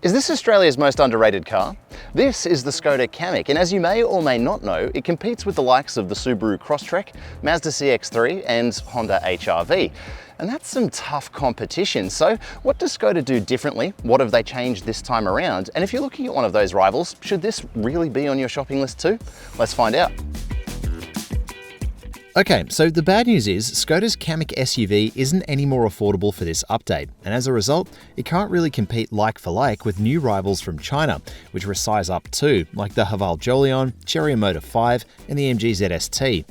Is this Australia's most underrated car? This is the Skoda Kamiq, and as you may or may not know, it competes with the likes of the Subaru Crosstrek, Mazda CX-3 and Honda HR-V. And that's some tough competition. So what does Skoda do differently? What have they changed this time around? And if you're looking at one of those rivals, should this really be on your shopping list too? Let's find out. Okay, so the bad news is Skoda's Kamiq SUV isn't any more affordable for this update, and as a result, it can't really compete like for like with new rivals from China, which are a size up too, like the Haval Jolion, Chery Motor 5, and the MG ZS-T.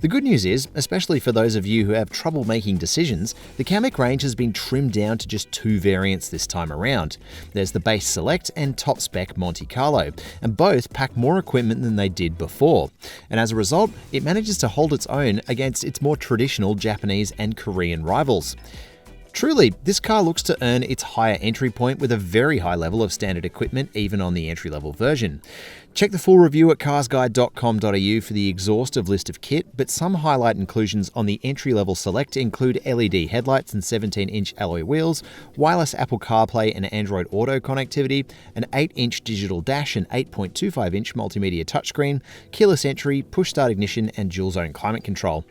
The good news is, especially for those of you who have trouble making decisions, the Kamiq range has been trimmed down to just two variants this time around. There's the base Select and top spec Monte Carlo, and both pack more equipment than they did before. And as a result, it manages to hold its own against its more traditional Japanese and Korean rivals. Truly, this car looks to earn its higher entry point with a very high level of standard equipment even on the entry-level version. Check the full review at carsguide.com.au for the exhaustive list of kit, but some highlight inclusions on the entry-level Select include LED headlights and 17-inch alloy wheels, wireless Apple CarPlay and Android Auto connectivity, an 8-inch digital dash and 8.25-inch multimedia touchscreen, keyless entry, push-start ignition and dual-zone climate control.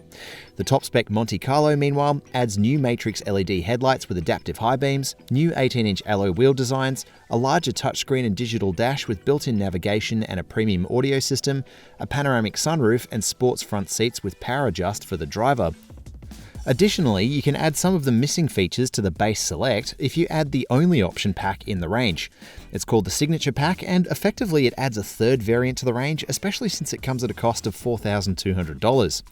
The top-spec Monte Carlo, meanwhile, adds new matrix LED headlights with adaptive high beams, new 18-inch alloy wheel designs, a larger touchscreen and digital dash with built-in navigation and a premium audio system, a panoramic sunroof and sports front seats with power adjust for the driver. Additionally, you can add some of the missing features to the base Select if you add the only option pack in the range. It's called the Signature Pack, and effectively it adds a third variant to the range, especially since it comes at a cost of $4,200.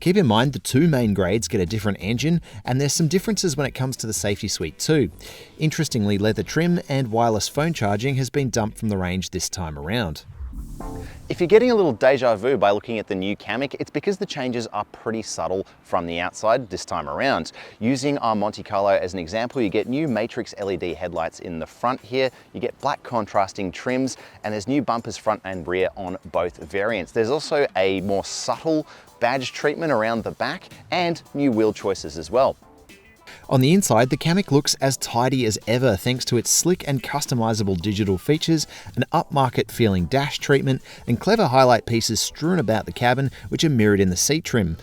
Keep in mind the two main grades get a different engine, and there's some differences when it comes to the safety suite too. Interestingly, leather trim and wireless phone charging has been dumped from the range this time around. If you're getting a little deja vu by looking at the new Kamiq, it's because the changes are pretty subtle from the outside this time around. Using our Monte Carlo as an example, you get new matrix LED headlights in the front here, you get black contrasting trims, and there's new bumpers front and rear on both variants. There's also a more subtle badge treatment around the back and new wheel choices as well. On the inside, the Kamiq looks as tidy as ever thanks to its slick and customizable digital features, an upmarket feeling dash treatment, and clever highlight pieces strewn about the cabin which are mirrored in the seat trim.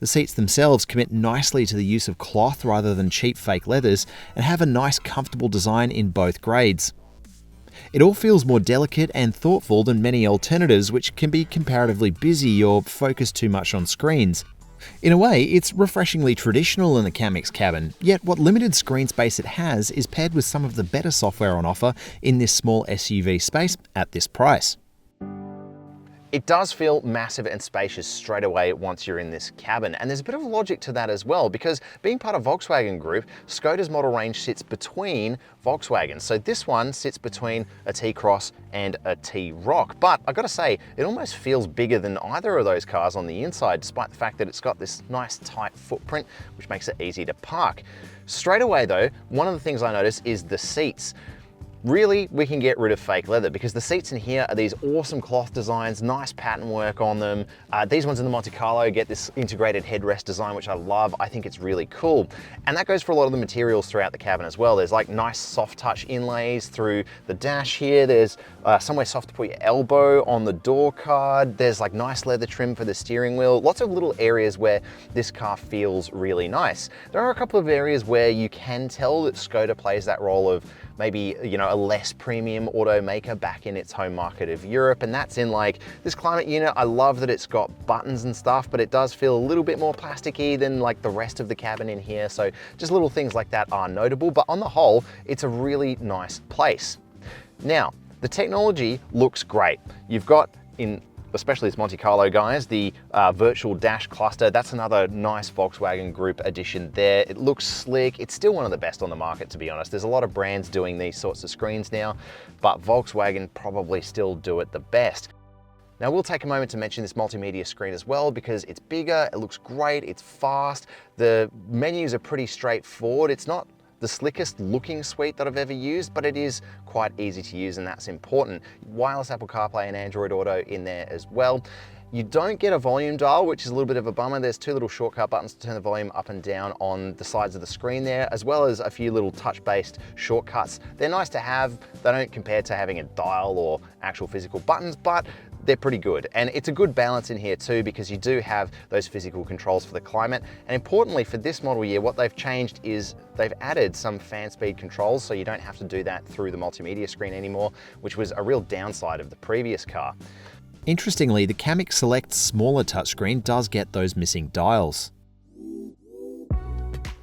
The seats themselves commit nicely to the use of cloth rather than cheap fake leathers and have a nice comfortable design in both grades. It all feels more delicate and thoughtful than many alternatives which can be comparatively busy or focus too much on screens. In a way, it's refreshingly traditional in the Kamiq's cabin, yet what limited screen space it has is paired with some of the better software on offer in this small SUV space at this price. It does feel massive and spacious straight away once you're in this cabin, and there's a bit of logic to that as well, because being part of Volkswagen Group, Skoda's model range sits between Volkswagen. So this one sits between a T-Cross and a T-Roc, but I gotta say, it almost feels bigger than either of those cars on the inside, despite the fact that it's got this nice tight footprint, which makes it easy to park. Straight away though, one of the things I notice is the seats. Really, we can get rid of fake leather because the seats in here are these awesome cloth designs, nice pattern work on them. These ones in the Monte Carlo get this integrated headrest design, which I love. I think it's really cool. And that goes for a lot of the materials throughout the cabin as well. There's like nice soft touch inlays through the dash here. There's somewhere soft to put your elbow on the door card. There's like nice leather trim for the steering wheel. Lots of little areas where this car feels really nice. There are a couple of areas where you can tell that Skoda plays that role of maybe, you know, a less premium automaker back in its home market of Europe, and that's in like this climate unit. I love that it's got buttons and stuff, but it does feel a little bit more plasticky than like the rest of the cabin in here. So just little things like that are notable, but on the whole, it's a really nice place. Now, the technology looks great. You've got especially this Monte Carlo guys, the virtual dash cluster. That's another nice Volkswagen Group addition there. It looks slick. It's still one of the best on the market, to be honest. There's a lot of brands doing these sorts of screens now, but Volkswagen probably still do it the best. Now we'll take a moment to mention this multimedia screen as well because it's bigger, it looks great, it's fast. The menus are pretty straightforward. It's not the slickest looking suite that I've ever used, but it is quite easy to use and that's important. Wireless Apple CarPlay and Android Auto in there as well. You don't get a volume dial, which is a little bit of a bummer. There's two little shortcut buttons to turn the volume up and down on the sides of the screen there, as well as a few little touch-based shortcuts. They're nice to have. They don't compare to having a dial or actual physical buttons, but they're pretty good. And it's a good balance in here too, because you do have those physical controls for the climate. And importantly for this model year, what they've changed is they've added some fan speed controls, so you don't have to do that through the multimedia screen anymore, which was a real downside of the previous car. Interestingly, the Kamiq Select's smaller touchscreen does get those missing dials.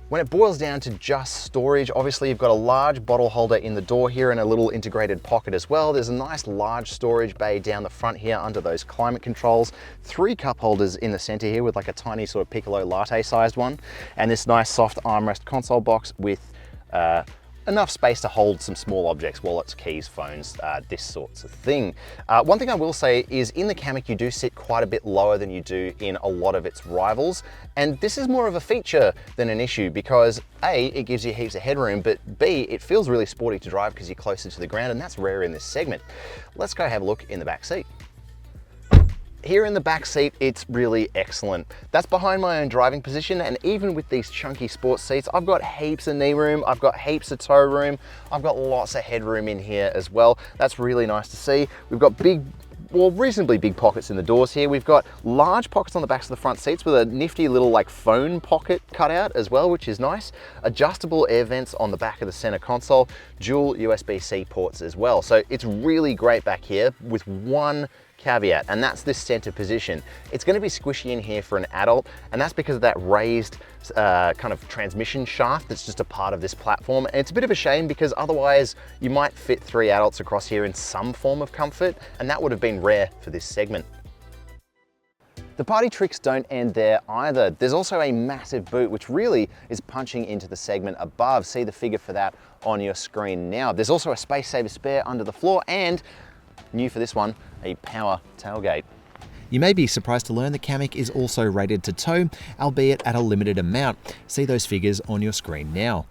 When it boils down to just storage, obviously you've got a large bottle holder in the door here and a little integrated pocket as well. There's a nice large storage bay down the front here under those climate controls. 3 cup holders in the center here with like a tiny sort of piccolo latte sized one. And this nice soft armrest console box with enough space to hold some small objects, wallets, keys, phones, this sorts of thing. One thing I will say is in the Kamiq you do sit quite a bit lower than you do in a lot of its rivals, and this is more of a feature than an issue because A, it gives you heaps of headroom, but B, it feels really sporty to drive because you're closer to the ground, and that's rare in this segment. Let's go have a look in the back seat. Here in the back seat, it's really excellent. That's behind my own driving position, and even with these chunky sports seats, I've got heaps of knee room, I've got heaps of toe room, I've got lots of headroom in here as well. That's really nice to see. We've got big, well, reasonably big pockets in the doors here. We've got large pockets on the backs of the front seats with a nifty little like phone pocket cut out as well, which is nice. Adjustable air vents on the back of the center console, dual USB-C ports as well. So it's really great back here with one caveat, and that's this center position. It's going to be squishy in here for an adult, and that's because of that raised kind of transmission shaft that's just a part of this platform. And it's a bit of a shame because otherwise you might fit 3 adults across here in some form of comfort, and that would have been rare for this segment. The party tricks don't end there either. There's also a massive boot, which really is punching into the segment above. See the figure for that on your screen now. There's also a space saver spare under the floor, and new for this one, a power tailgate. You may be surprised to learn the Kamiq is also rated to tow, albeit at a limited amount. See those figures on your screen now.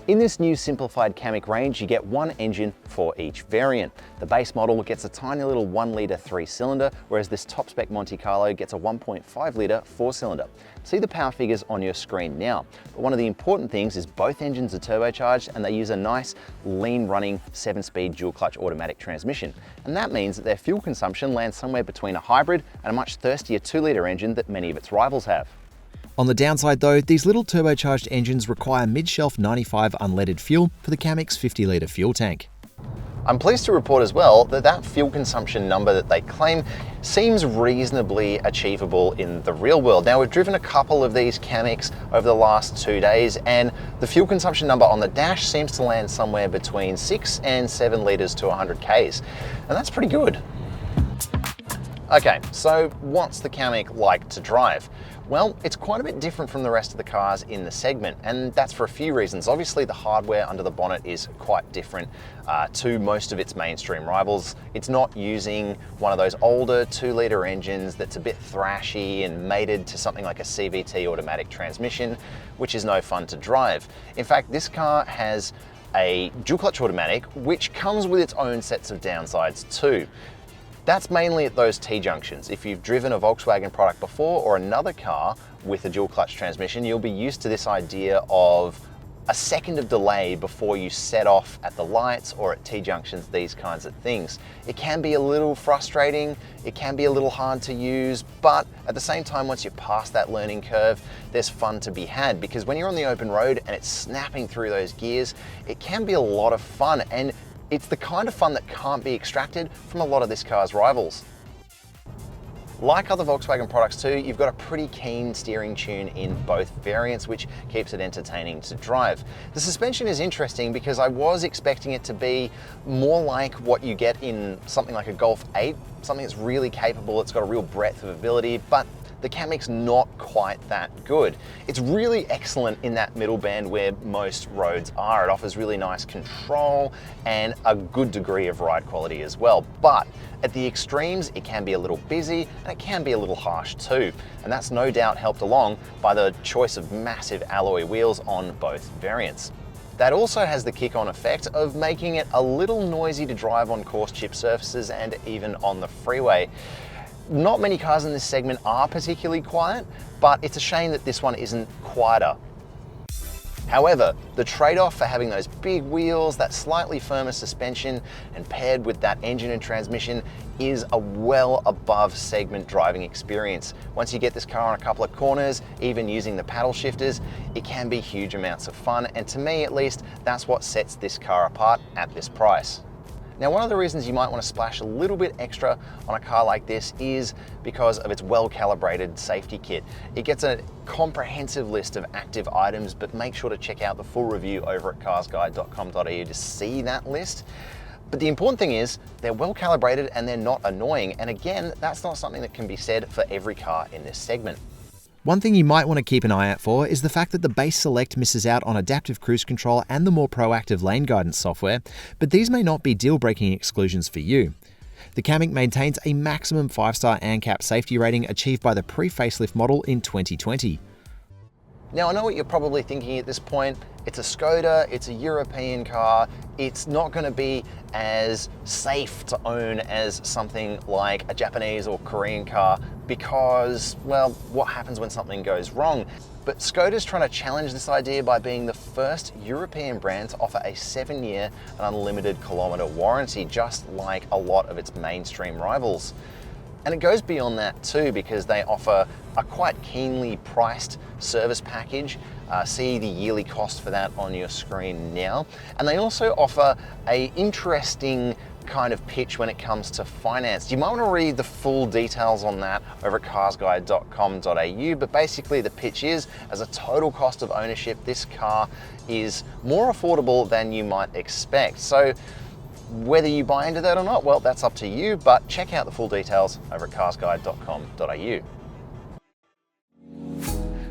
In this new simplified Kamiq range, you get one engine for each variant. The base model gets a tiny little 1 litre 3-cylinder, whereas this top spec Monte Carlo gets a 1.5 litre 4-cylinder. See the power figures on your screen now. But one of the important things is both engines are turbocharged and they use a nice lean running 7-speed dual clutch automatic transmission. And that means that their fuel consumption lands somewhere between a hybrid and a much thirstier 2-litre engine that many of its rivals have. On the downside though, these little turbocharged engines require mid-shelf 95 unleaded fuel for the Kamiq's 50-litre fuel tank. I'm pleased to report as well that that fuel consumption number that they claim seems reasonably achievable in the real world. Now, we've driven a couple of these Kamiqs over the last 2 days, and the fuel consumption number on the dash seems to land somewhere between 6 and 7 litres to 100 Ks, and that's pretty good. Okay, so what's the Kamiq like to drive? Well, it's quite a bit different from the rest of the cars in the segment, and that's for a few reasons. Obviously, the hardware under the bonnet is quite different to most of its mainstream rivals. It's not using one of those older 2-litre engines that's a bit thrashy and mated to something like a CVT automatic transmission, which is no fun to drive. In fact, this car has a dual clutch automatic, which comes with its own sets of downsides too. That's mainly at those T-junctions. If you've driven a Volkswagen product before or another car with a dual clutch transmission, you'll be used to this idea of a second of delay before you set off at the lights or at T-junctions, these kinds of things. It can be a little frustrating, it can be a little hard to use, but at the same time, once you're past that learning curve, there's fun to be had, because when you're on the open road and it's snapping through those gears, it can be a lot of fun, and it's the kind of fun that can't be extracted from a lot of this car's rivals. Like other Volkswagen products too, you've got a pretty keen steering tune in both variants, which keeps it entertaining to drive. The suspension is interesting because I was expecting it to be more like what you get in something like a Golf 8, something that's really capable, it's got a real breadth of ability, but the Kamiq's not quite that good. It's really excellent in that middle band where most roads are. It offers really nice control and a good degree of ride quality as well. But at the extremes, it can be a little busy and it can be a little harsh too. And that's no doubt helped along by the choice of massive alloy wheels on both variants. That also has the kick-on effect of making it a little noisy to drive on coarse chip surfaces and even on the freeway. Not many cars in this segment are particularly quiet, but it's a shame that this one isn't quieter. However, the trade-off for having those big wheels, that slightly firmer suspension, and paired with that engine and transmission is a well above segment driving experience. Once you get this car on a couple of corners, even using the paddle shifters, it can be huge amounts of fun, and to me at least, that's what sets this car apart at this price. Now, one of the reasons you might want to splash a little bit extra on a car like this is because of its well-calibrated safety kit. It gets a comprehensive list of active items, but make sure to check out the full review over at carsguide.com.au to see that list. But the important thing is they're well-calibrated and they're not annoying. And again, that's not something that can be said for every car in this segment. One thing you might want to keep an eye out for is the fact that the base Select misses out on adaptive cruise control and the more proactive lane guidance software, but these may not be deal-breaking exclusions for you. The Kamiq maintains a maximum 5-star ANCAP safety rating achieved by the pre-facelift model in 2020. Now, I know what you're probably thinking at this point. It's a Skoda, it's a European car, it's not going to be as safe to own as something like a Japanese or Korean car because, well, what happens when something goes wrong? But Skoda's trying to challenge this idea by being the first European brand to offer a 7-year and unlimited kilometre warranty, just like a lot of its mainstream rivals. And it goes beyond that too, because they offer a quite keenly priced service package. See the yearly cost for that on your screen now. And they also offer an interesting kind of pitch when it comes to finance. You might want to read the full details on that over at carsguide.com.au, but basically the pitch is, as a total cost of ownership, this car is more affordable than you might expect. So whether you buy into that or not, well, that's up to you, but check out the full details over at carsguide.com.au.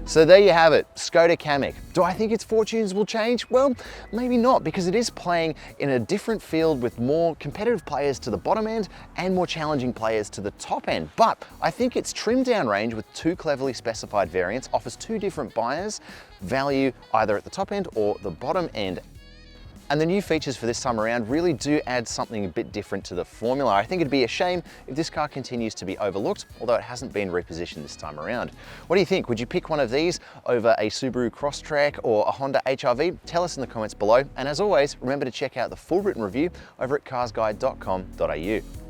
So there you have it, Skoda Kamiq. Do I think its fortunes will change? Well, maybe not, because it is playing in a different field with more competitive players to the bottom end and more challenging players to the top end. But I think its trimmed down range with 2 cleverly specified variants offers 2 different buyers value either at the top end or the bottom end. And the new features for this time around really do add something a bit different to the formula. I think it'd be a shame if this car continues to be overlooked, although it hasn't been repositioned this time around. What do you think? Would you pick one of these over a Subaru Crosstrek or a Honda HR-V? Tell us in the comments below. And as always, remember to check out the full written review over at carsguide.com.au.